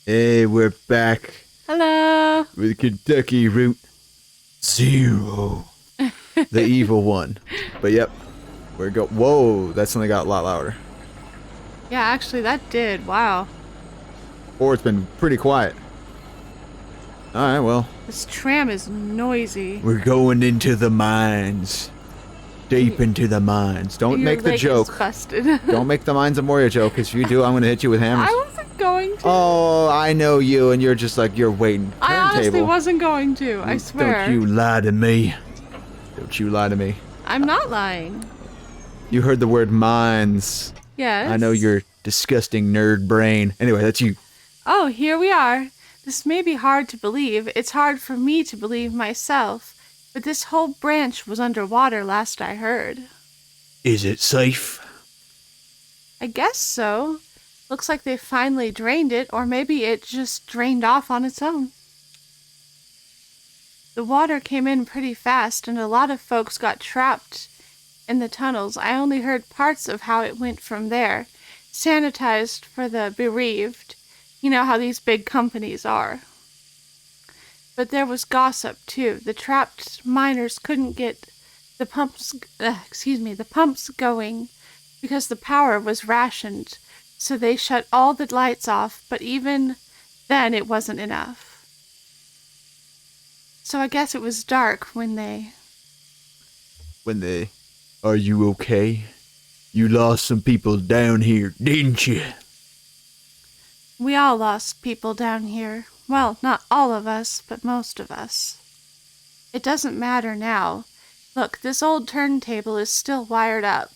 Hey, we're back Hello. with Kentucky Route Zero, the evil one. But yep, Whoa, that suddenly got a lot louder. Yeah, actually, that did. Wow. Or it's been pretty quiet. All right, well, This tram is noisy. we're going into the mines, deep into the mines. Don't Your make the leg joke. is busted. Don't make the Mines of Moria joke, because if you do, I'm gonna hit you with hammers. I wasn't going to. Oh, I know you, and you're just like you're waiting. I honestly Turntable. wasn't going to. I swear. Don't you lie to me. Don't you lie to me. I'm not lying. You heard the word mines. Yes. I know your disgusting nerd brain. Anyway, that's you. Oh, here we are. This may be hard to believe. It's hard for me to believe myself. But this whole branch was underwater last I heard. Is it safe? I guess so. Looks like they finally drained it, or maybe it just drained off on its own. The water came in pretty fast, and a lot of folks got trapped in the tunnels. I only heard parts of how it went from there. Sanitized for the bereaved. You know how these big companies are. But there was gossip, too. The trapped miners couldn't get the pumps going because the power was rationed, so they shut all the lights off, but even then it wasn't enough. So I guess it was dark when they... Are you okay? You lost some people down here, didn't you? We all lost people down here. Well, not all of us, but most of us. It doesn't matter now. Look, this old turntable is still wired up.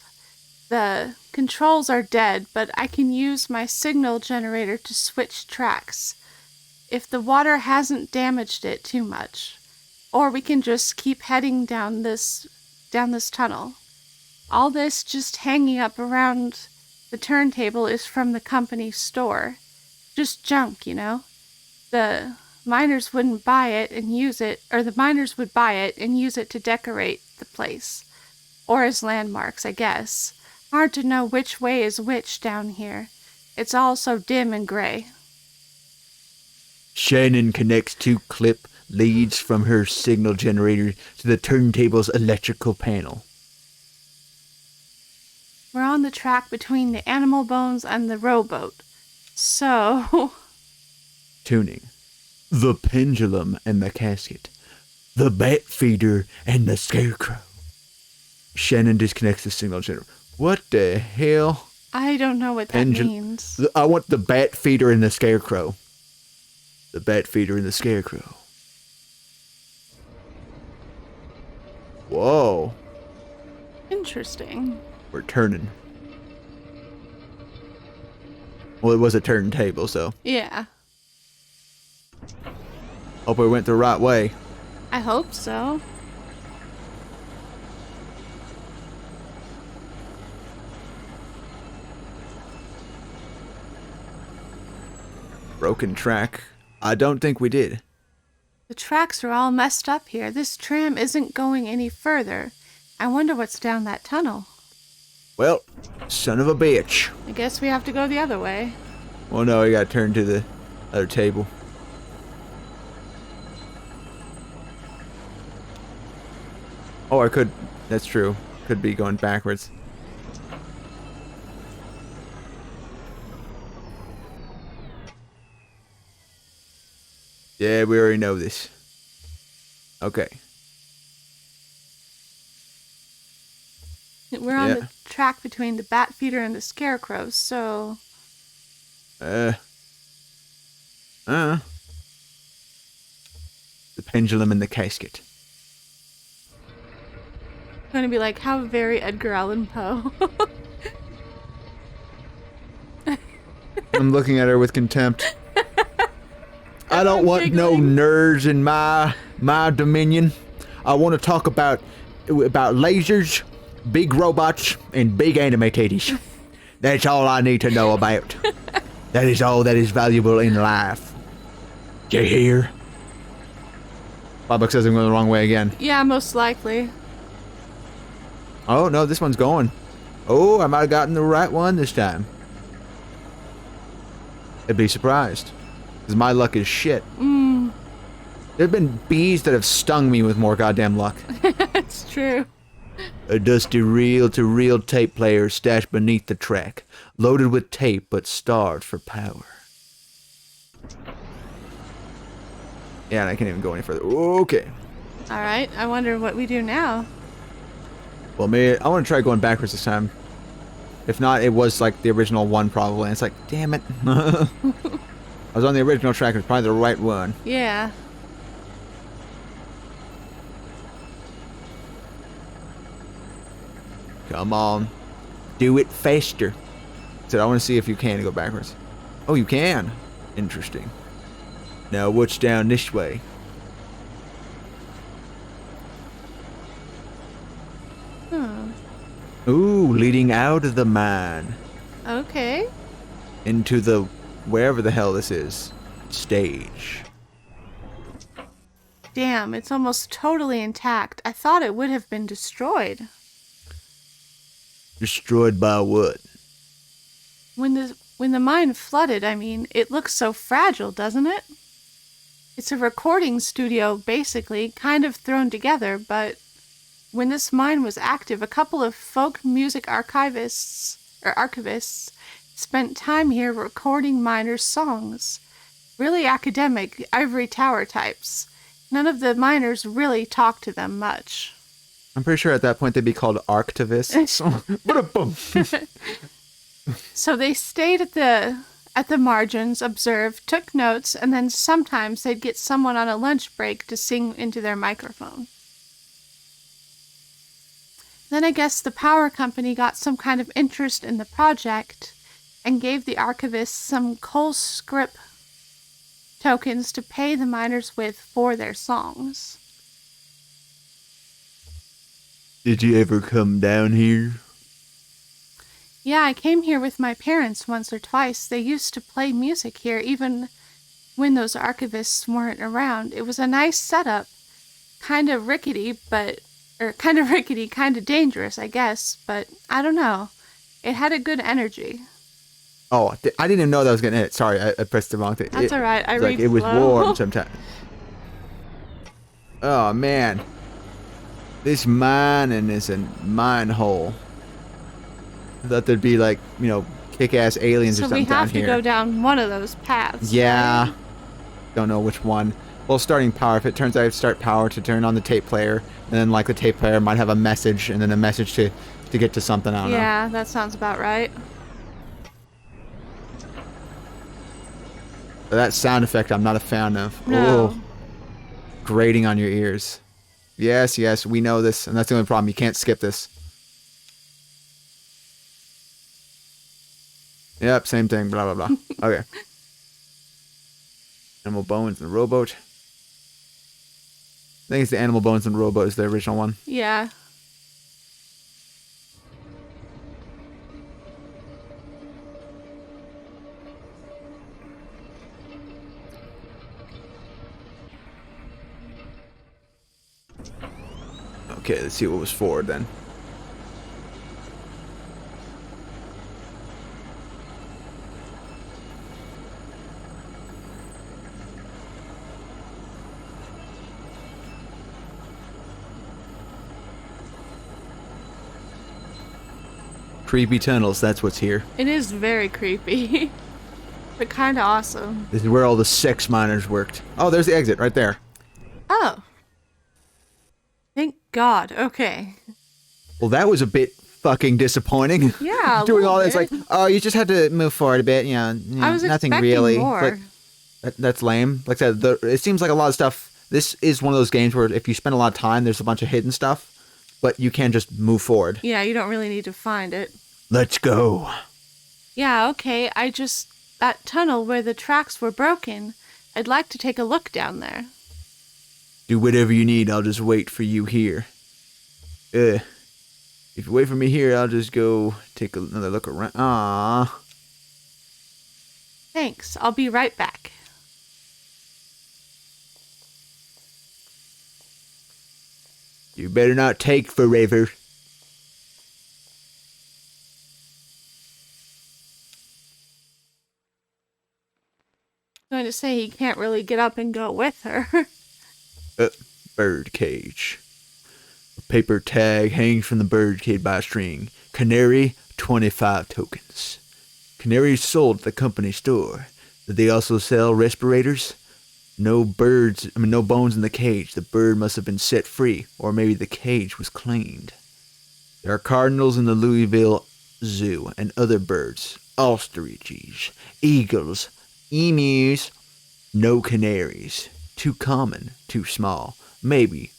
The controls are dead, but I can use my signal generator to switch tracks. If the water hasn't damaged it too much. Or we can just keep heading down this tunnel. All this just hanging up around the turntable is from the company store. Just junk, you know? The miners wouldn't buy it and use it, or the miners would buy it and use it to decorate the place. Or as landmarks, I guess. Hard to know which way is which down here. It's all so dim and gray. Shannon connects two clip leads from her signal generator to the turntable's electrical panel. We're on the track between the animal bones and the rowboat. So... Tuning. The pendulum and the casket. The bat feeder and the scarecrow. Shannon disconnects the signal generator. What the hell? I don't know what that means. I want the bat feeder and the scarecrow. The bat feeder and the scarecrow. Whoa. Interesting. We're turning. Well, it was a turntable, so. Yeah. Hope we went the right way. I hope so. Broken track. I don't think we did. The tracks are all messed up here. This tram isn't going any further. I wonder what's down that tunnel. Well, son of a bitch. I guess we have to go the other way. Well, no, we got turned to the other table. Oh, I could. That's true. Could be going backwards. Yeah, we already know this. Okay. We're on the track between the bat feeder and the scarecrow, so... The pendulum and the casket. Gonna be like, how very Edgar Allan Poe. I'm looking at her with contempt. I don't want no nerds in my dominion. I want to talk about lasers, big robots, and big anime titties. That's all I need to know about. That is all that is valuable in life. You hear? Bob says I'm going the wrong way again. Yeah, most likely. Oh, no, this one's going. Oh, I might have gotten the right one this time. I'd be surprised. Because my luck is shit. There have been bees that have stung me with more goddamn luck. It's true. A dusty reel-to-reel tape player stashed beneath the track, loaded with tape but starved for power. Yeah, and I can't even go any further. Okay. Alright, I wonder what we do now. Well, maybe I want to try going backwards this time. If not, it was like the original one probably. And it's like, damn it. I was on the original track. It was probably the right one. Yeah. Come on. Do it faster. So I want to see if you can go backwards. Oh, you can. Interesting. Now what's down this way? Ooh, leading out of the mine. Okay. Into the, wherever the hell this is, stage. Damn, it's almost totally intact. I thought it would have been destroyed. Destroyed by what? When the mine flooded, I mean, it looks so fragile, doesn't it? It's a recording studio, basically, kind of thrown together, but when this mine was active, a couple of folk music archivists spent time here recording miners' songs. Really academic, ivory tower types. None of the miners really talked to them much. I'm pretty sure at that point they'd be called archtivists. So they stayed at the margins, observed, took notes, and then sometimes they'd get someone on a lunch break to sing into their microphone. Then I guess the power company got some kind of interest in the project and gave the archivists some coal scrip tokens to pay the miners with for their songs. Did you ever come down here? Yeah, I came here with my parents once or twice. They used to play music here even when those archivists weren't around. It was a nice setup. Kind of rickety, kind of dangerous, I guess, but I don't know. It had a good energy. Oh, I didn't even know that was going to hit. Sorry, I pressed the wrong thing. That's alright, I read it was slow. warm sometimes. Oh, man. This mining is a mine hole. I thought there'd be like, kick-ass aliens or So something we have down to here. go down one of those paths. Yeah. Right? Don't know which one. Well, starting power. If it turns out I have to start power to turn on the tape player, and then like the tape player might have a message, and then a message to get to something. I don't know. Yeah, that sounds about right. But that sound effect I'm not a fan of. No. Oh, grating on your ears. Yes, we know this, and that's the only problem. You can't skip this. Yep, same thing, blah, blah, blah. Okay. Animal Bones and the Rowboat. I think it's the Animal Bones and Rowboat is the original one. Yeah. Okay, let's see what was forward then. Creepy tunnels, that's what's here. It is very creepy. But kind of awesome. This is where all the sex miners worked. Oh, there's the exit right there. Oh. Thank God. Okay. Well, that was a bit fucking disappointing. Yeah. Doing all this, bit. like, oh, you just had to move forward a bit. I was nothing expecting really. more. Like, that's lame. Like I said, it seems like a lot of stuff. This is one of those games where if you spend a lot of time, there's a bunch of hidden stuff, but you can just move forward. Yeah, you don't really need to find it. Let's go. Yeah, okay. That tunnel where the tracks were broken, I'd like to take a look down there. Do whatever you need. I'll just wait for you here. If you wait for me here, I'll just go take another look around. Ah. Thanks. I'll be right back. You better not take forever. Going to say he can't really get up and go with her. Bird cage. A paper tag hangs from the bird cage by a string. Canary, 25 tokens. Canaries sold at the company store. Did they also sell respirators? No bones in the cage. The bird must have been set free, or maybe the cage was cleaned. There are cardinals in the Louisville Zoo and other birds, ostriches, eagles, emus. No canaries. Too common, too small. Maybe.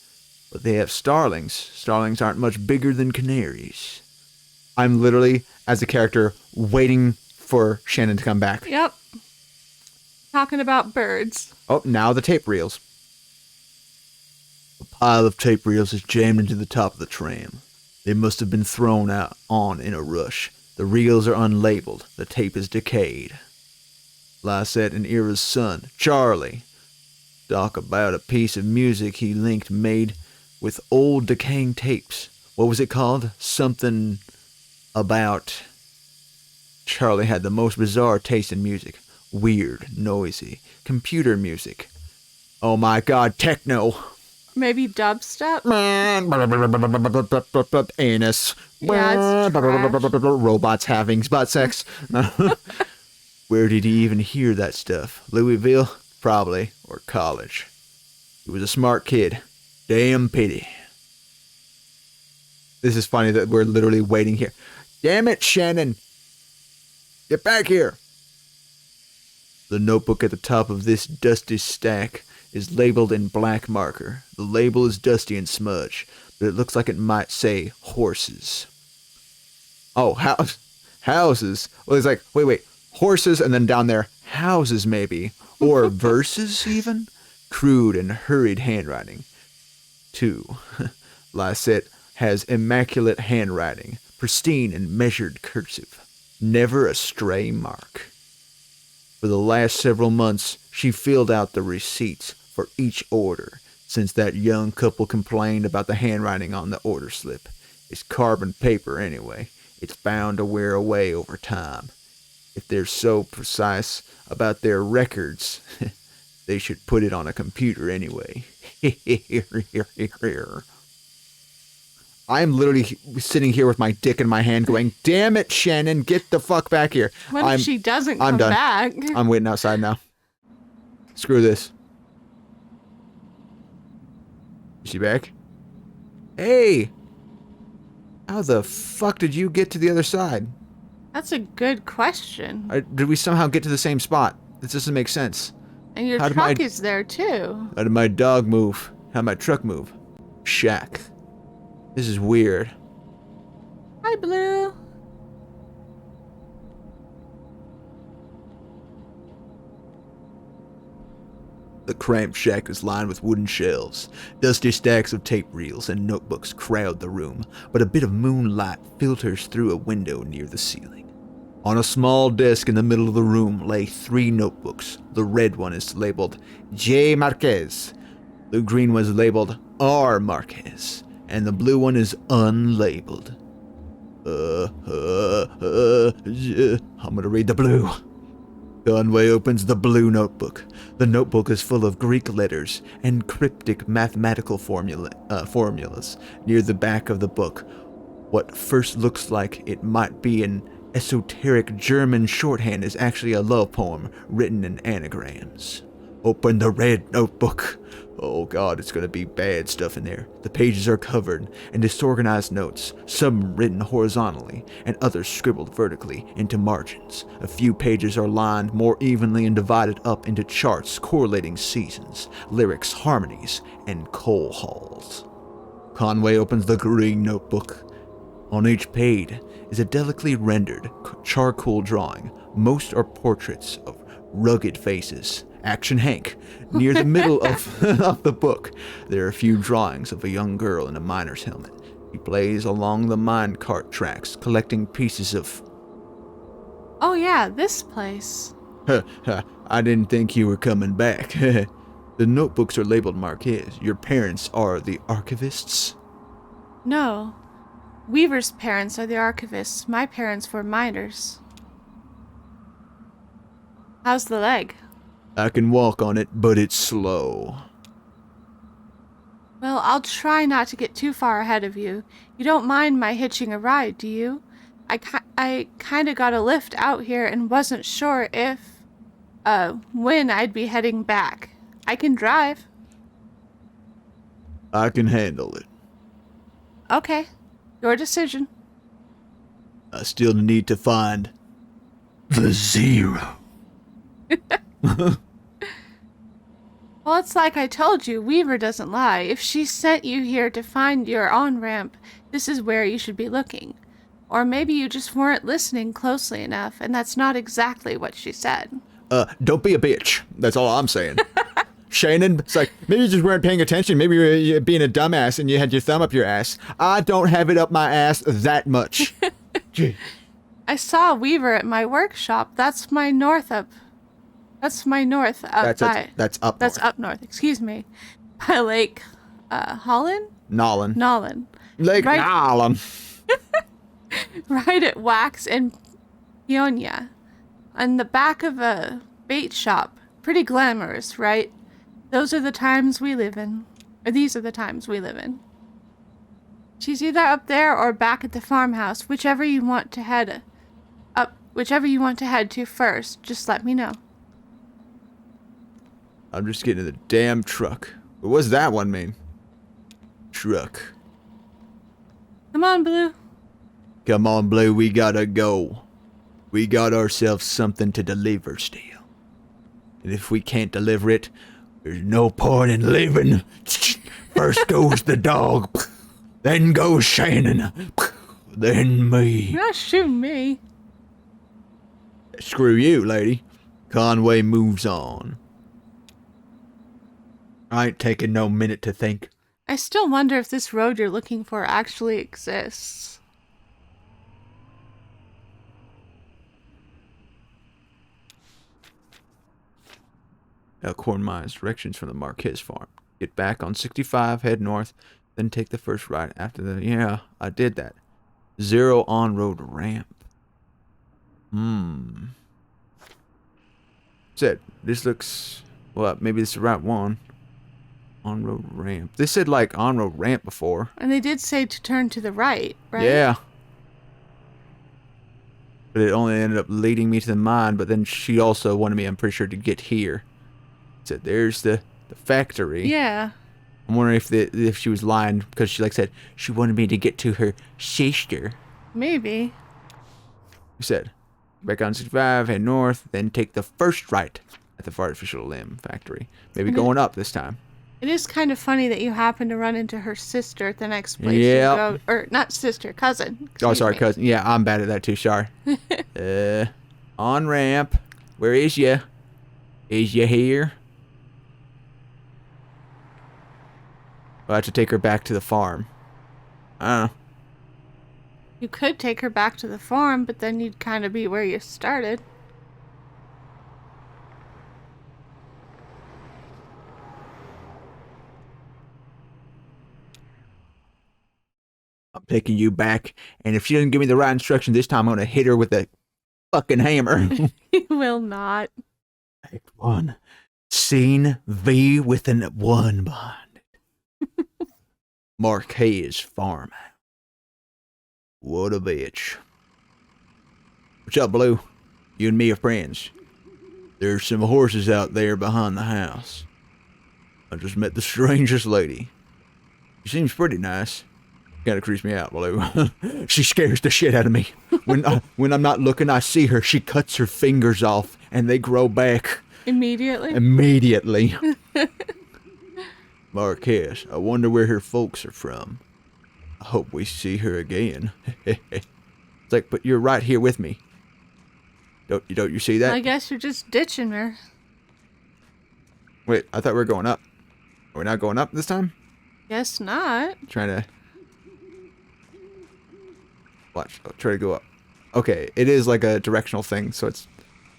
But they have starlings. Starlings aren't much bigger than canaries. I'm literally, as a character, waiting for Shannon to come back. Yep. Talking about birds. Oh, now the tape reels. A pile of tape reels is jammed into the top of the tram. They must have been thrown out on in a rush. The reels are unlabeled. The tape is decayed. Lysette and Ira's son, Charlie. Talk about a piece of music he linked made with old decaying tapes. What was it called? Something about... Charlie had the most bizarre taste in music. Weird, noisy, computer music. Oh my god, techno. Maybe dubstep? Anus. Yeah, it's trash. Robots having butt sex. Where did he even hear that stuff? Louisville? Probably. Or college. He was a smart kid. Damn pity. This is funny that we're literally waiting here. Damn it, Shannon. Get back here. The notebook at the top of this dusty stack is labeled in black marker. The label is dusty and smudged, but it looks like it might say horses. Oh, houses. Well, it's like, wait. Horses, and then down there, houses maybe. Or verses, even. Crude and hurried handwriting. 2. Lysette has immaculate handwriting. Pristine and measured cursive. Never a stray mark. For the last several months, she filled out the receipts for each order, since that young couple complained about the handwriting on the order slip. It's carbon paper anyway. It's bound to wear away over time. If they're so precise about their records, they should put it on a computer anyway. I'm literally sitting here with my dick in my hand going, damn it, Shannon, get the fuck back here. What if she doesn't I'm come done. back? I'm waiting outside now. Screw this. Is she back? Hey! How the fuck did you get to the other side? That's a good question. Did we somehow get to the same spot? This doesn't make sense. And your truck is there too. How did my dog move? How did my truck move? Shack. This is weird. Hi, Blue. The cramped shack is lined with wooden shelves. Dusty stacks of tape reels and notebooks crowd the room, but a bit of moonlight filters through a window near the ceiling. On a small desk in the middle of the room lay 3 notebooks. The red one is labeled J. Marquez. The green one is labeled R. Marquez. And the blue one is unlabeled. I'm gonna read the blue. Conway opens the blue notebook. The notebook is full of Greek letters and cryptic mathematical formulas. Near the back of the book, what first looks like it might be an esoteric German shorthand is actually a love poem written in anagrams. Open the red notebook. Oh god, it's gonna be bad stuff in there. The pages are covered in disorganized notes, some written horizontally and others scribbled vertically into margins. A few pages are lined more evenly and divided up into charts correlating seasons, lyrics, harmonies, and coal halls. Conway opens the green notebook. On each page is a delicately rendered charcoal drawing. Most are portraits of rugged faces. Action Hank. Near the middle of the book, there are a few drawings of a young girl in a miner's helmet. He plays along the minecart tracks, collecting pieces of... Oh yeah, this place. I didn't think you were coming back. The notebooks are labeled Marquez. Your parents are the archivists? No. Weaver's parents are the archivists. My parents were miners. How's the leg? I can walk on it, but it's slow. Well, I'll try not to get too far ahead of you. You don't mind my hitching a ride, do you? I kind of got a lift out here and wasn't sure when I'd be heading back. I can drive. I can handle it. Okay. Your decision. I still need to find the zero. Well, it's like I told you, Weaver doesn't lie. If she sent you here to find your on-ramp, this is where you should be looking. Or maybe you just weren't listening closely enough, and that's not exactly what she said. Don't be a bitch. That's all I'm saying. Shannon, it's like, maybe you just weren't paying attention. Maybe you're being a dumbass and you had your thumb up your ass. I don't have it up my ass that much. Gee. I saw Weaver at my workshop. That's my north up. That's my north up by... That's up That's north. up north, excuse me. By Lake, Holland? Nolan. Nolan. Lake Right. Nolan. Right at Wax and Peonia. On the back of a bait shop. Pretty glamorous, right? Those are the times we live in. Or these are the times we live in. She's either up there or back at the farmhouse, whichever you want to head to first. Just let me know. I'm just getting in the damn truck. What does that one mean? Truck. Come on, Blue. Come on, Blue, we gotta go. We got ourselves something to deliver still. And if we can't deliver it, there's no point in living. First goes the dog, then goes Shannon, then me. You're not shooting me. Screw you, lady. Conway moves on. I ain't taking no minute to think. I still wonder if this road you're looking for actually exists. Elkhorn Mines, directions from the Marquez farm. Get back on 65, head north, then take the first right after the... Yeah, I did that. Zero on-road ramp. Said, this looks... Well, maybe this is route 1. On-road ramp. This said, like, on-road ramp before. And they did say to turn to the right, right? Yeah. But it only ended up leading me to the mine, but then she also wanted me, I'm pretty sure, to get here. Said, there's the factory. Yeah. I'm wondering if she was lying because she said she wanted me to get to her sister. Maybe. He said, back on 65, head north, then take the first right at the artificial limb factory. Maybe going up this time. It is kind of funny that you happen to run into her sister at the next place you Yep. go. Or, not sister, cousin. Oh, Excuse sorry, me. cousin. Yeah, I'm bad at that too, sorry. On ramp. Where is ya? Is ya here? I'll have to take her back to the farm. I don't know. You could take her back to the farm, but then you'd kind of be where you started. I'm taking you back, and if she doesn't give me the right instruction this time, I'm gonna hit her with a fucking hammer. You will not. Act 1. Scene V with an 1 behind it. Marquez farmhouse. What a bitch. What's up, Blue? You and me are friends. There's some horses out there behind the house. I just met the strangest lady. She seems pretty nice. Kinda creeps me out, Blue. She scares the shit out of me. When I'm not looking, I see her. She cuts her fingers off, and they grow back. Immediately? Immediately. Marquez, I wonder where her folks are from. I hope we see her again. It's like, but you're right here with me. Don't you see that? I guess you're just ditching her. Wait, I thought we were going up. Are we not going up this time? Guess not. Trying to... Watch, I'll try to go up. Okay, it is like a directional thing, so it's...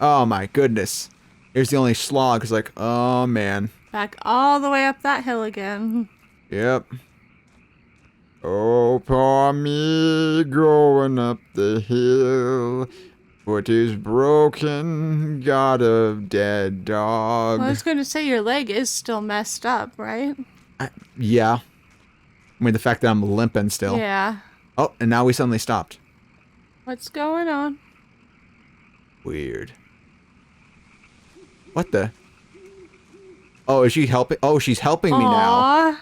Oh my goodness. Here's the only slog, it's like, oh man. Back all the way up that hill again. Yep. Oh, poor me going up the hill. Foot is broken, got a dead dog. Well, I was going to say your leg is still messed up, right? Yeah. I mean, the fact that I'm limping still. Yeah. Oh, and now we suddenly stopped. What's going on? Weird. What the? Oh, is she helping? Oh, she's helping me now. Aww.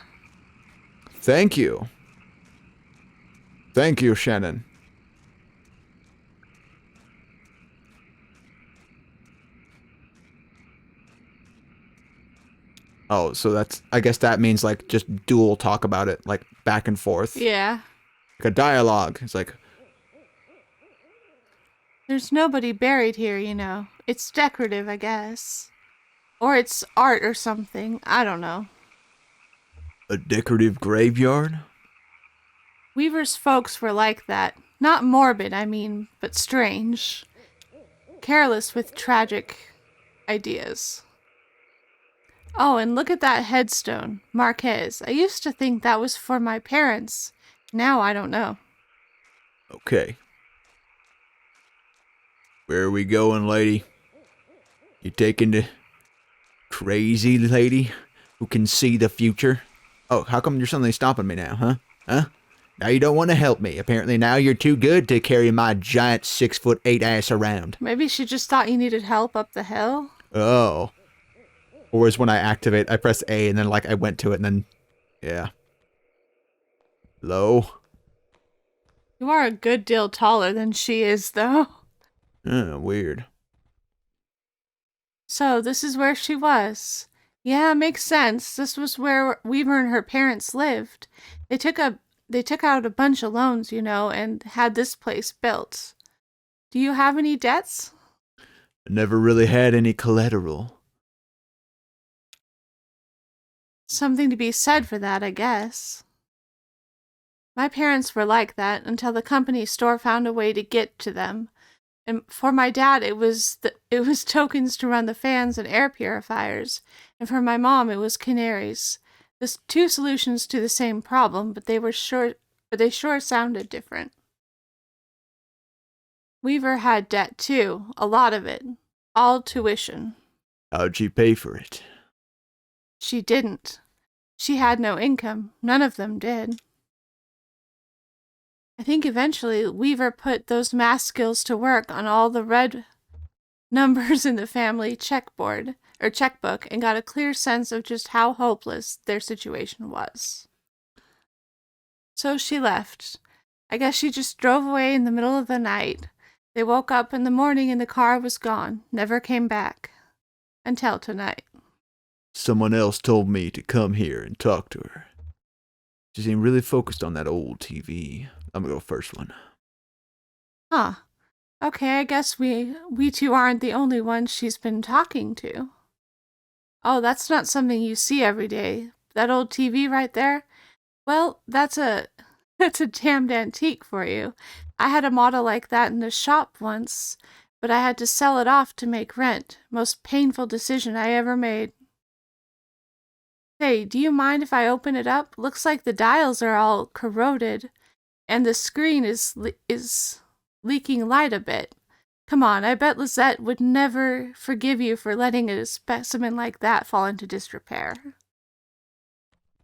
Thank you. Thank you, Shannon. Oh, so that's, I guess that means like just dual talk about it, like back and forth. Yeah. Like a dialogue. It's like, There's nobody buried here, you know. It's decorative, I guess. Or it's art or something. I don't know. a decorative graveyard? Weaver's folks were like that. Not morbid, I mean, but strange. Careless with tragic ideas. Oh, and look at that headstone. Marquez. I used to think that was for my parents. Now I don't know. Okay. Where are we going, lady? You taking the crazy lady who can see the future? Oh, how come you're suddenly stopping me now, huh? Huh? Now you don't want to help me. Apparently now you're too good to carry my giant 6'8" ass around. Maybe she just thought you needed help up the hill? Oh. Or is when I activate, I press A and then like I went to it and then, yeah. Low. You are a good deal taller than she is, though. Weird. So, this is where she was. Yeah, makes sense. This was where Weaver and her parents lived. They took out a bunch of loans, you know, and had this place built. Do you have any debts? I never really had any collateral. Something to be said for that, I guess. My parents were like that until the company store found a way to get to them. And for my dad, it was tokens to run the fans and air purifiers, and for my mom, it was canaries. There's two solutions to the same problem, but they sure sounded different. Weaver had debt too, a lot of it, all tuition. How'd she pay for it? She didn't. She had no income. None of them did. I think eventually Weaver put those math skills to work on all the red numbers in the family checkbook and got a clear sense of just how hopeless their situation was. So she left. I guess she just drove away in the middle of the night. They woke up in the morning and the car was gone. Never came back. Until tonight. Someone else told me to come here and talk to her. She seemed really focused on that old TV. I'm gonna go first one. Huh. Okay, I guess we two aren't the only ones she's been talking to. Oh, that's not something you see every day. That old TV right there? Well, that's a damned antique for you. I had a model like that in the shop once, but I had to sell it off to make rent. Most painful decision I ever made. Hey, do you mind if I open it up? Looks like the dials are all corroded, and the screen is leaking light a bit. Come on, I bet Lizette would never forgive you for letting a specimen like that fall into disrepair.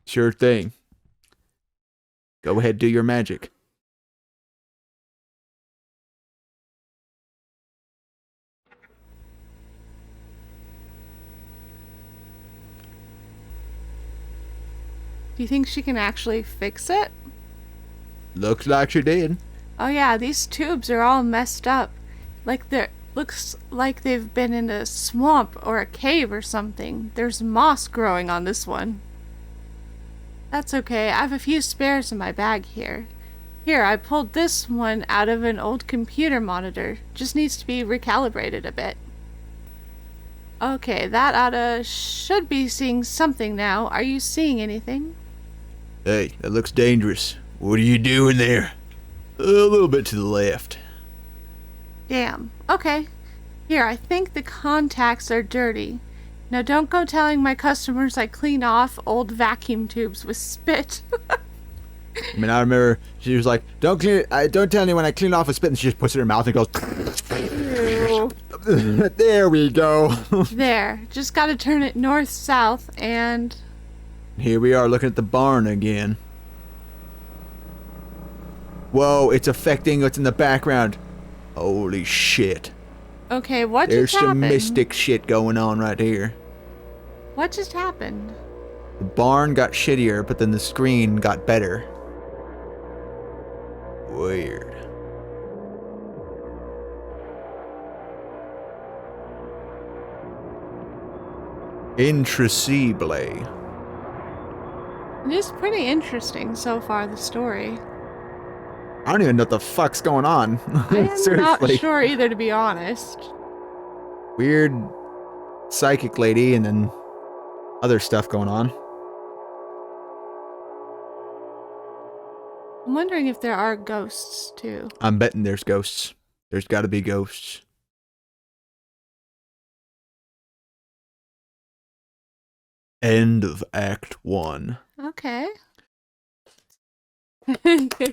Sure thing. Go ahead, do your magic. Do you think she can actually fix it? Looks like she did. Oh yeah, these tubes are all messed up. Looks like they've been in a swamp or a cave or something. There's moss growing on this one. That's okay, I have a few spares in my bag here. Here, I pulled this one out of an old computer monitor. Just needs to be recalibrated a bit. Okay, that should be seeing something now. Are you seeing anything? Hey, that looks dangerous. What are you doing there? A little bit to the left. Damn. Okay. Here, I think the contacts are dirty. Now don't go telling my customers I clean off old vacuum tubes with spit. I mean, I remember she was like, "Don't clean it. Don't tell anyone I clean it off with spit." And she just puts it in her mouth and goes. Ew. There we go. There. Just gotta turn it north-south and... Here we are looking at the barn again. Whoa, it's affecting what's in the background. Holy shit. Okay, what There's just happened? some mystic shit going on right here. What just happened? The barn got shittier, but then the screen got better. Weird. Intrasible. It is pretty interesting so far, the story. I don't even know what the fuck's going on. I am Seriously. not sure either, to be honest. Weird psychic lady and then other stuff going on. I'm wondering if there are ghosts, too. I'm betting there's ghosts. There's gotta be ghosts. End of Act 1. Okay.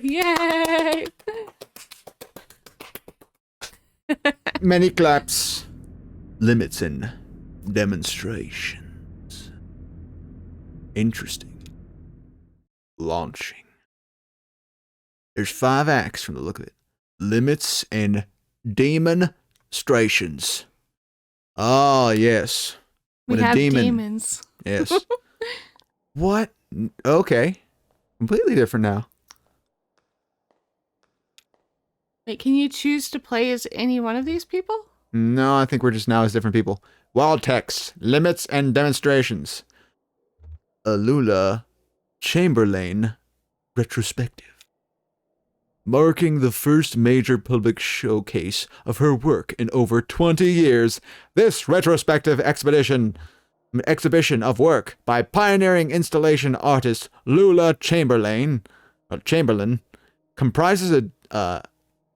Yay! Many claps. Limits and demonstrations. Interesting. Launching. There's 5 acts from the look of it. Limits and demonstrations. Ah, yes. We When a have demon- demons. Yes. What? Okay. Completely different now. Wait, can you choose to play as any one of these people? No, I think we're just now as different people. Wild text. Limits and demonstrations. Alula Chamberlain retrospective. Marking the first major public showcase of her work in over 20 years, this retrospective exhibition of work by pioneering installation artist Lula Chamberlain comprises a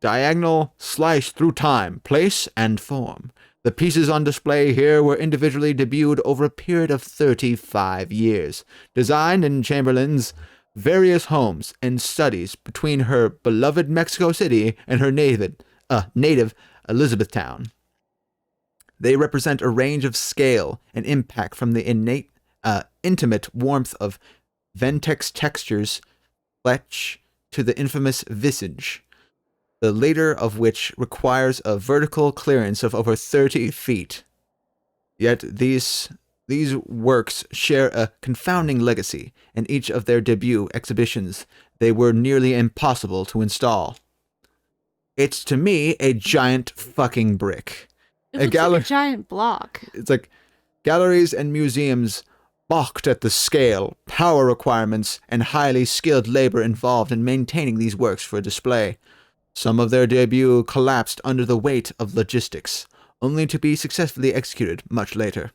diagonal slice through time, place, and form. The pieces on display here were individually debuted over a period of 35 years, designed in Chamberlain's various homes and studies between her beloved Mexico City and her native Elizabethtown. They represent a range of scale and impact from the intimate warmth of Ventex textures, fletch, to the infamous visage, the later of which requires a vertical clearance of over 30 feet. Yet these works share a confounding legacy. In each of their debut exhibitions, they were nearly impossible to install. It's, to me, a giant fucking brick. It looks like a giant block. It's like galleries and museums balked at the scale, power requirements, and highly skilled labor involved in maintaining these works for display. Some of their debut collapsed under the weight of logistics, only to be successfully executed much later.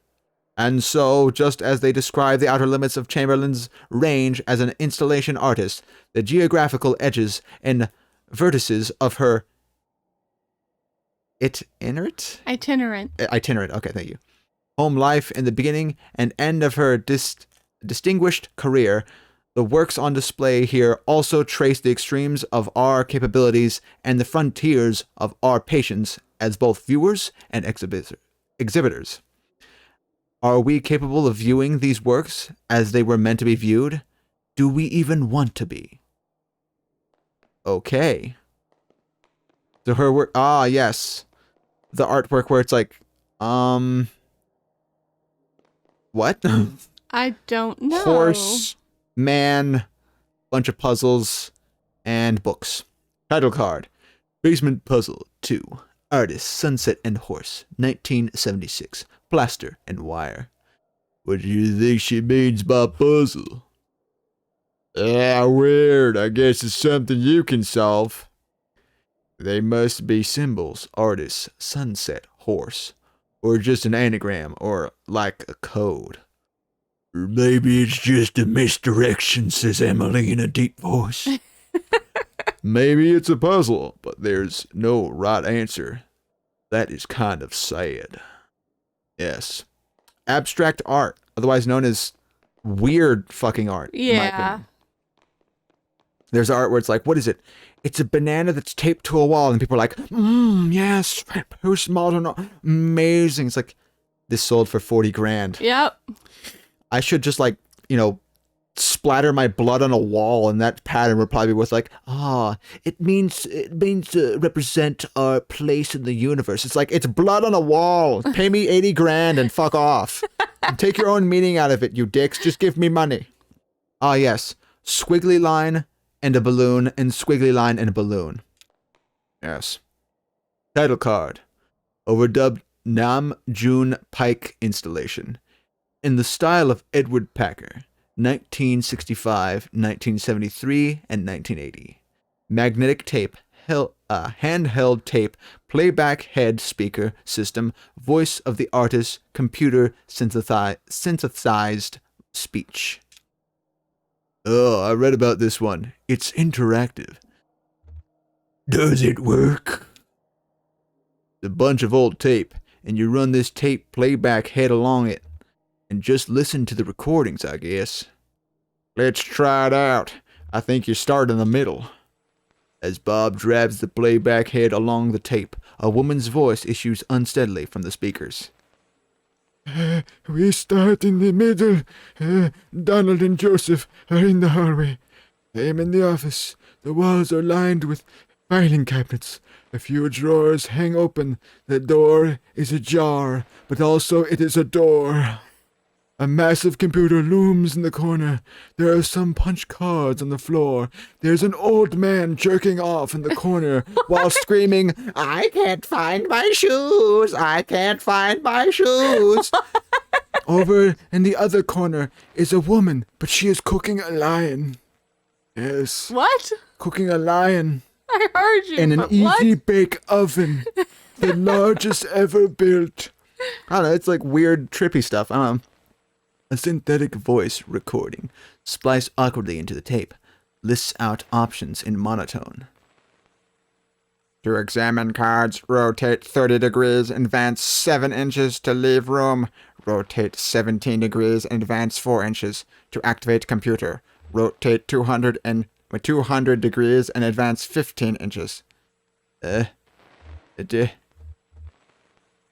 And so, just as they describe the outer limits of Chamberlain's range as an installation artist, the geographical edges and vertices of her itinerant, okay, thank you, home life in the beginning and end of her distinguished career, the works on display here also trace the extremes of our capabilities and the frontiers of our patience as both viewers and exhibitors. Are we capable of viewing these works as they were meant to be viewed? Do we even want to be? Okay. So her work, yes. The artwork where it's like, what? I don't know. Horse, man, bunch of puzzles, and books. Title card. Basement Puzzle 2. Artist, Sunset and Horse, 1976. Plaster and wire. What do you think she means by puzzle? Weird. I guess it's something you can solve. They must be symbols, artists, sunset, horse, or just an anagram, or like a code. Or maybe it's just a misdirection, says Emily in a deep voice. Maybe it's a puzzle, but there's no right answer. That is kind of sad. Yes. Abstract art, otherwise known as weird fucking art. in my Yeah. opinion. There's art where it's like, what is it? It's a banana that's taped to a wall, and people are like, yes, postmodern, amazing. It's like, this sold for 40 grand. Yep. I should just like, splatter my blood on a wall, and that pattern would probably be worth like, it means to represent our place in the universe. It's like, it's blood on a wall. Pay me 80 grand and fuck off. And take your own meaning out of it, you dicks. Just give me money. Ah, yes. Squiggly line and a balloon, and squiggly line and a balloon. Yes. Title card. Overdubbed Nam June Pike installation. In the style of Edward Packer. 1965, 1973, and 1980. Magnetic tape, handheld tape, playback head speaker system, voice of the artist, computer synthesized speech. Oh, I read about this one. It's interactive. Does it work? It's a bunch of old tape, and you run this tape playback head along it. And just listen to the recordings, I guess. Let's try it out. I think you start in the middle. As Bob drives the playback head along the tape, a woman's voice issues unsteadily from the speakers. We start in the middle. Donald and Joseph are in the hallway. I am in the office. The walls are lined with filing cabinets. A few drawers hang open. The door is ajar, but also it is a door. A massive computer looms in the corner. There are some punch cards on the floor. There's an old man jerking off in the corner while screaming, I can't find my shoes! I can't find my shoes! Over in the other corner is a woman, but she is cooking a lion. Yes. What? Cooking a lion. I heard you. In an but easy what? bake oven. The largest ever built. I don't know, it's like weird, trippy stuff. I don't know. A synthetic voice recording, spliced awkwardly into the tape, lists out options in monotone. To examine cards, rotate 30 degrees, advance 7 inches to leave room. Rotate 17 degrees, advance 4 inches. To activate computer, rotate 200 degrees and advance 15 inches.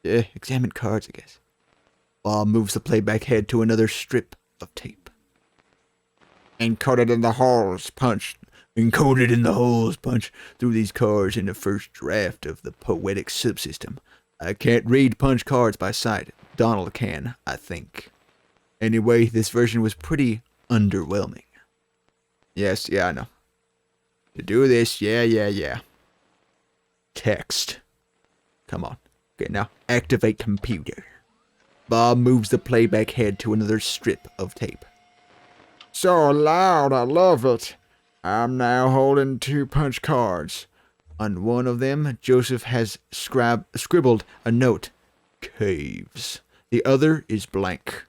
Examine cards, I guess. Bob moves the playback head to another strip of tape. Encoded in the holes punch through these cards in the first draft of the poetic subsystem. I can't read punch cards by sight. Donald can, I think. Anyway, this version was pretty underwhelming. Yes, yeah, I know. To do this, yeah. Text. Come on. Okay, now activate computer. Bob moves the playback head to another strip of tape. So loud, I love it. I'm now holding 2 punch cards. On one of them, Joseph has scribbled a note. Caves. The other is blank.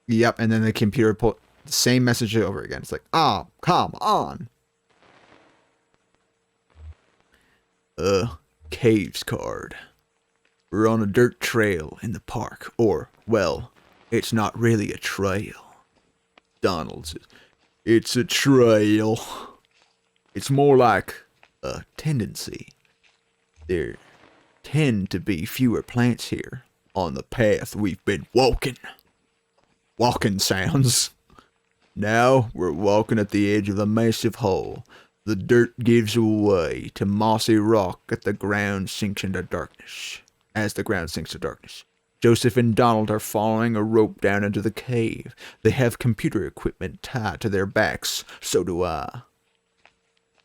Yep, and then the computer put the same message over again. It's like, come on. Caves card. We're on a dirt trail in the park, or, well, it's not really a trail. Donald says, it's a trail. It's more like a tendency. There tend to be fewer plants here on the path we've been walking. Walking sounds. Now we're walking at the edge of a massive hole. The dirt gives way to mossy rock as the ground sinks into darkness. Joseph and Donald are following a rope down into the cave. They have computer equipment tied to their backs. So do I.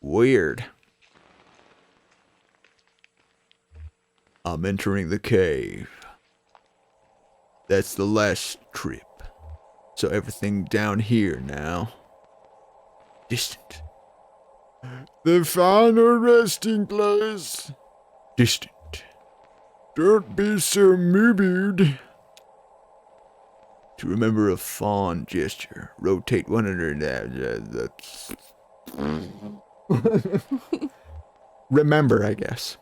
Weird. I'm entering the cave. That's the last trip. So everything down here now. Distant. The final resting place. Distant. Don't be so morbid. To remember a fond gesture, rotate 100. Remember, I guess.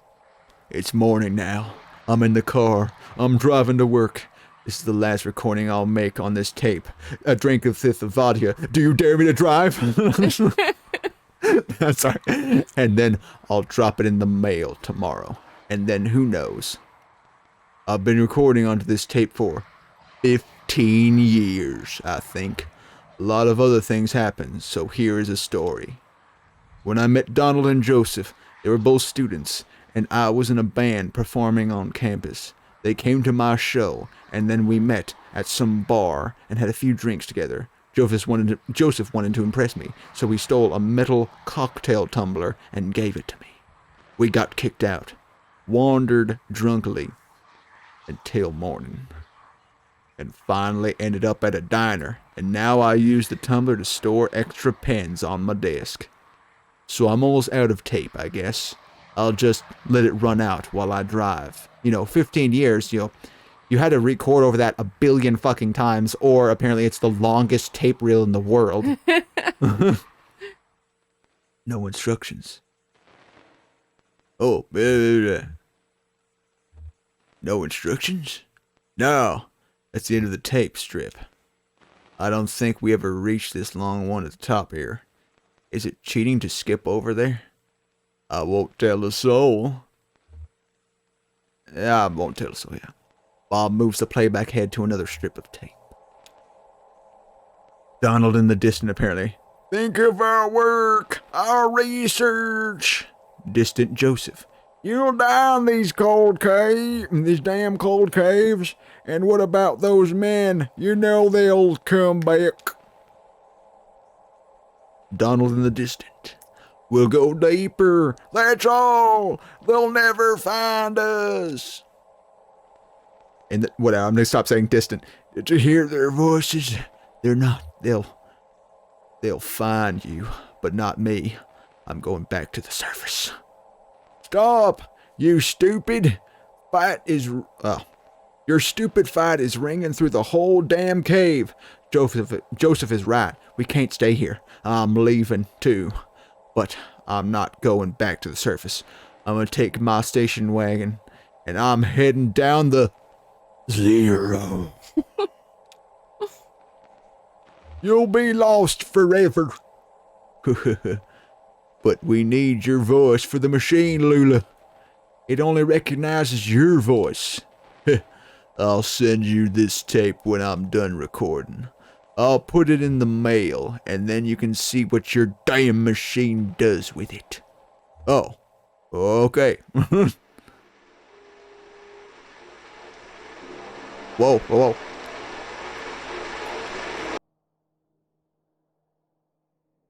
It's morning now. I'm in the car. I'm driving to work. This is the last recording I'll make on this tape. A drink of fifth of vodka. Do you dare me to drive? I'm sorry. And then I'll drop it in the mail tomorrow. And then who knows? I've been recording onto this tape for 15 years, I think. A lot of other things happened, so here is a story. When I met Donald and Joseph, they were both students, and I was in a band performing on campus. They came to my show, and then we met at some bar and had a few drinks together. Joseph wanted to impress me, so he stole a metal cocktail tumbler and gave it to me. We got kicked out, wandered drunkly until morning, and finally ended up at a diner, and now I use the tumbler to store extra pens on my desk. So I'm almost out of tape, I guess. I'll just let it run out while I drive. 15 years, you had to record over that a billion fucking times, or apparently it's the longest tape reel in the world. No instructions. Oh, no instructions? No, that's the end of the tape strip. I don't think we ever reached this long one at the top here. Is it cheating to skip over there? I won't tell a soul. Yeah, I won't tell a soul, yeah. Bob moves the playback head to another strip of tape. Donald in the distance, apparently. Think of our work, our research. Distant Joseph. You'll die in these damn cold caves. And what about those men? They'll come back. Donald in the distant. We'll go deeper. That's all. They'll never find us. And whatever, I'm gonna stop saying distant. Did you hear their voices? They're not. They'll find you, but not me. I'm going back to the surface. Stop, you stupid. Your stupid fight is ringing through the whole damn cave. Joseph is right. We can't stay here. I'm leaving too. But I'm not going back to the surface. I'm gonna take my station wagon, and I'm heading down the zero. You'll be lost forever. But we need your voice for the machine, Lula. It only recognizes your voice. I'll send you this tape when I'm done recording. I'll put it in the mail, and then you can see what your damn machine does with it. Oh, okay. Whoa.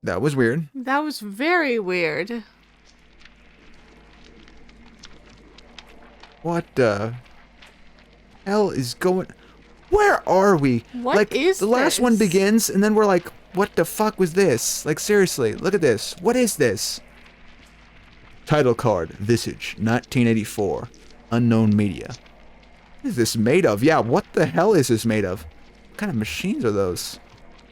That was weird. That was very weird. What the hell is going... Where are we? What is the last this? one begins, and then we're like, what the fuck was this? Like, seriously, look at this. What is this? Title card, Visage, 1984. Unknown media. What is this made of? Yeah, what the hell is this made of? What kind of machines are those?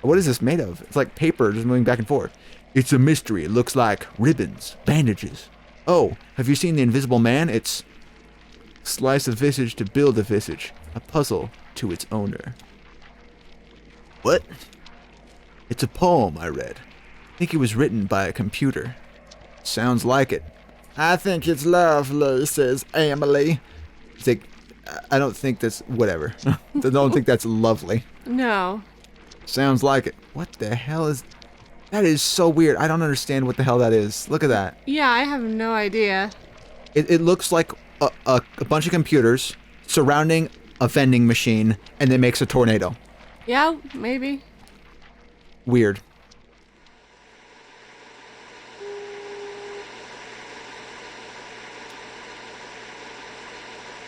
What is this made of? It's like paper just moving back and forth. It's a mystery. It looks like ribbons, bandages. Oh, have you seen The Invisible Man? It's slice a visage to build a visage. A puzzle to its owner. What? It's a poem I read. I think it was written by a computer. Sounds like it. I think it's lovely, says Emily. I don't think that's... whatever. I don't think that's lovely. No. Sounds like it. What the hell is... That is so weird. I don't understand what the hell that is. Look at that. Yeah, I have no idea. It looks like a bunch of computers surrounding a vending machine, and it makes a tornado. Yeah, maybe. Weird.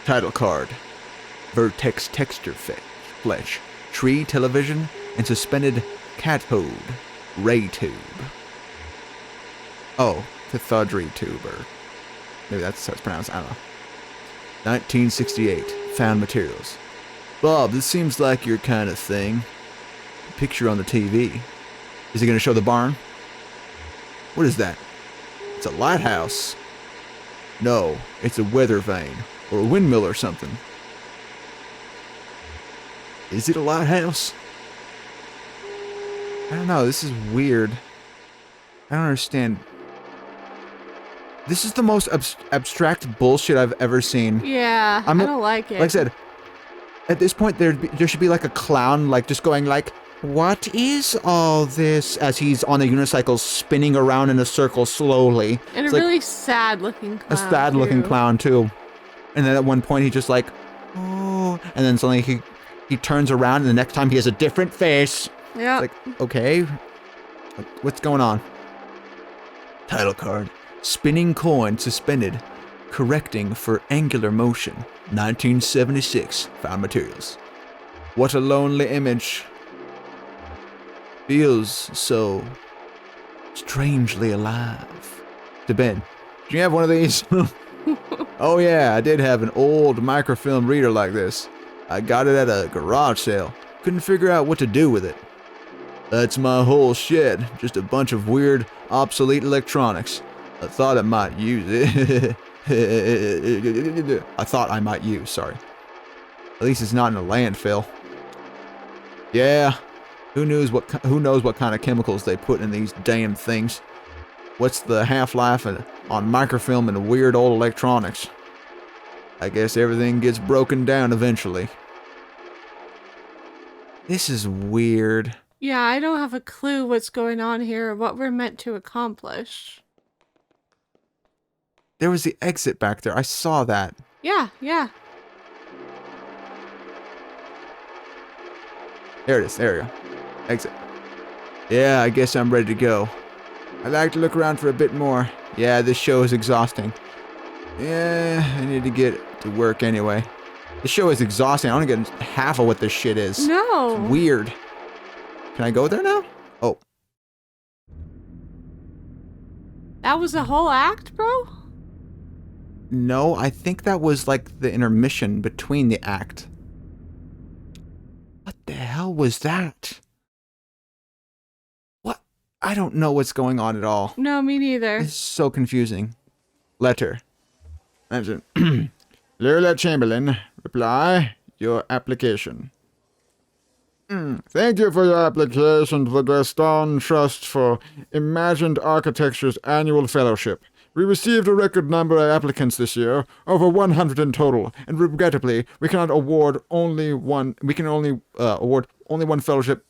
Title card. Vertex texture flesh. Tree television and suspended cathode ray tube. Oh, cathode tube, or maybe that's how it's pronounced, I don't know. 1968. Found materials. Bob, this seems like your kind of thing. Picture on the TV. Is it going to show the barn? What is that? It's a lighthouse. No, it's a weather vane, or a windmill or something. Is it a lighthouse? I don't know, this is weird. I don't understand. This is the most abstract bullshit I've ever seen. Yeah, I don't like it. Like I said, at this point there should be like a clown like just going like, what is all this? As he's on a unicycle spinning around in a circle slowly. And it's a like, really sad-looking clown. a sad-looking clown too. And then at one point he just like, oh, and then suddenly he turns around and the next time he has a different face. Yeah. Like, okay, what's going on? Title card. Spinning coin suspended. Correcting for angular motion. 1976. Found materials. What a lonely image. Feels so strangely alive. To Ben. Do you have one of these? Oh yeah, I did have an old microfilm reader like this. I got it at a garage sale. Couldn't figure out what to do with it. That's my whole shed. Just a bunch of weird, obsolete electronics. I thought I might use it. Sorry. At least it's not in a landfill. Yeah. Who knows what kind of chemicals they put in these damn things? What's the half-life on microfilm and weird old electronics? I guess everything gets broken down eventually. This is weird. Yeah, I don't have a clue what's going on here or what we're meant to accomplish. There was the exit back there. I saw that. Yeah. There it is. There we go. Exit. Yeah, I guess I'm ready to go. I'd like to look around for a bit more. Yeah, this show is exhausting. Yeah, I need to get to work anyway. This show is exhausting. I don't get half of what this shit is. No. It's weird. Can I go there now? Oh. That was a whole act, bro? No, I think that was like the intermission between the act. What the hell was that? What? I don't know what's going on at all. No, me neither. It's so confusing. Letter. Lola Chamberlain, reply your application. Thank you for your application to the Gaston Trust for Imagined Architecture's annual fellowship. We received a record number of applicants this year, over 100 in total, and regrettably, we cannot award only one. We can only award only one fellowship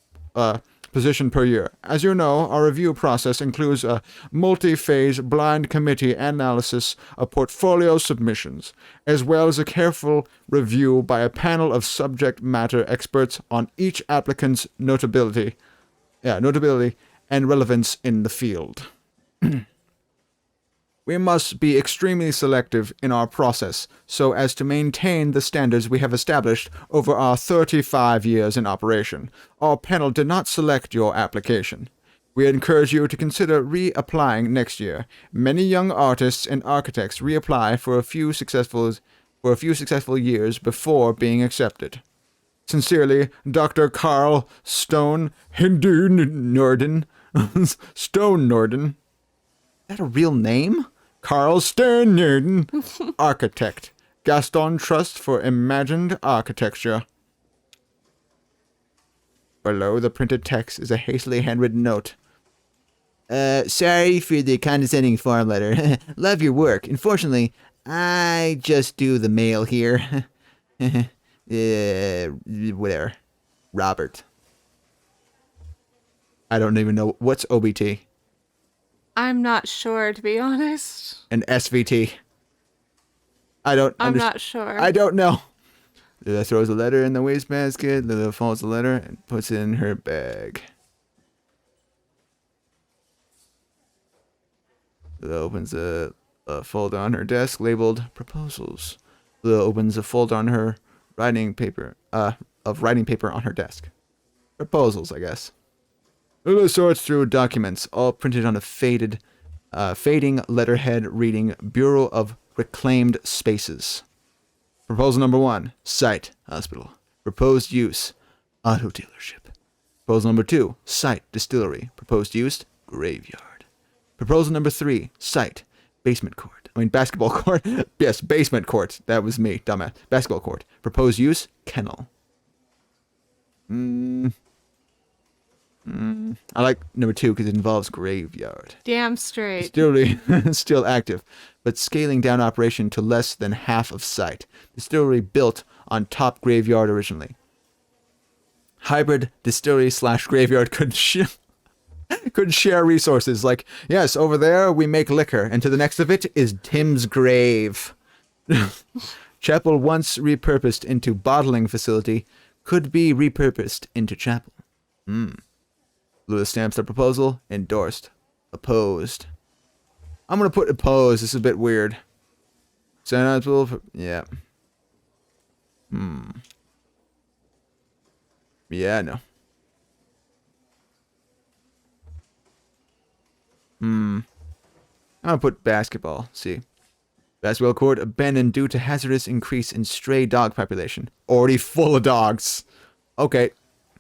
position per year. As you know, our review process includes a multi-phase blind committee analysis of portfolio submissions, as well as a careful review by a panel of subject matter experts on each applicant's notability and relevance in the field. We must be extremely selective in our process so as to maintain the standards we have established over our 35 years in operation. Our panel did not select your application. We encourage you to consider reapplying next year. Many young artists and architects reapply for a few successful years before being accepted. Sincerely, Dr. Carl Stone Norden. Stone Norden. Is that a real name? Carl Stern Norden, architect. Gaston Trust for Imagined Architecture. Below the printed text is a hastily handwritten note. Sorry for the condescending form letter. Love your work. Unfortunately, I just do the mail here. Whatever. Robert. I don't even know. What's OBT? I'm not sure, to be honest. And SVT. I'm not sure. I don't know. Lila throws a letter in the wastebasket. Lila folds the letter and puts it in her bag. Lila opens a folder on her desk labeled proposals. Lila opens a folder on her writing paper on her desk. Proposals, I guess. Lula sorts through documents, all printed on a fading letterhead reading Bureau of Reclaimed Spaces. Proposal number 1, site, hospital. Proposed use, auto dealership. Proposal number 2, site, distillery. Proposed use, graveyard. Proposal number 3, site, basketball court. Yes, basement court. That was me, dumbass. Basketball court. Proposed use, kennel. I like number 2 because it involves graveyard. Damn straight. Distillery still active, but scaling down operation to less than half of site. Distillery built on top graveyard originally. Hybrid distillery / graveyard could share resources. Like, yes, over there we make liquor, and to the next of it is Tim's grave. Chapel once repurposed into bottling facility could be repurposed into chapel. Lewis stamps the proposal. Endorsed. Opposed. I'm gonna put opposed. This is a bit weird. Yeah. Yeah, no. I'm gonna put basketball. See. Basketball court abandoned due to hazardous increase in stray dog population. Already full of dogs. Okay.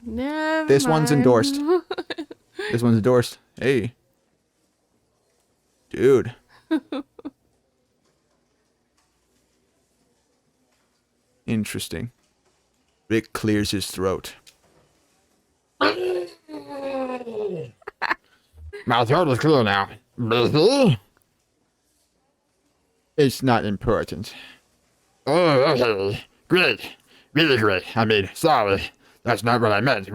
Never This one's mind. endorsed. This one's endorsed. Hey. Dude. Interesting. Rick clears his throat. My throat is clear now. It's not important. Oh, okay. Great. Really great. I mean, sorry. That's not what I meant.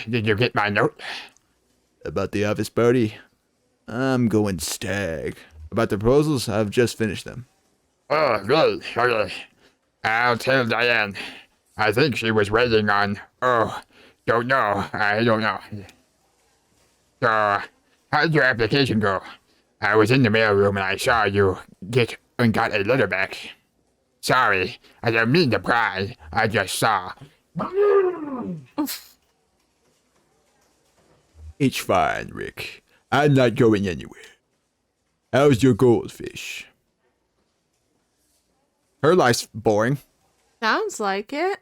Did you get my note? About the office party? I'm going stag. About the proposals, I've just finished them. Oh, great. Okay. I'll tell Diane. I think she was waiting on... Oh, don't know. I don't know. So, how'd your application go? I was in the mailroom and I saw you get and got a letter back. Sorry, I didn't mean to pry. I just saw. It's fine, Rick. I'm not going anywhere. How's your goldfish? Her life's boring. Sounds like it.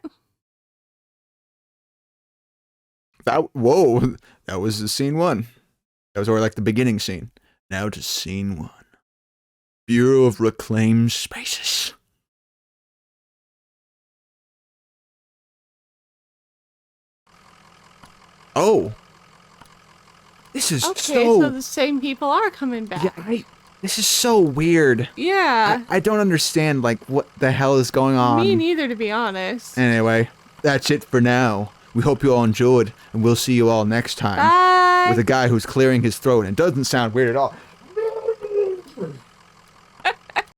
Whoa, that was the scene 1. That was already like the beginning scene. Now to scene 1. Bureau of Reclaimed Spaces. Oh. This is Okay, so... so the same people are coming back. Yeah, this is so weird. Yeah. I don't understand, like, what the hell is going on. Me neither, to be honest. Anyway, that's it for now. We hope you all enjoyed, and we'll see you all next time. Bye. With a guy who's clearing his throat and doesn't sound weird at all.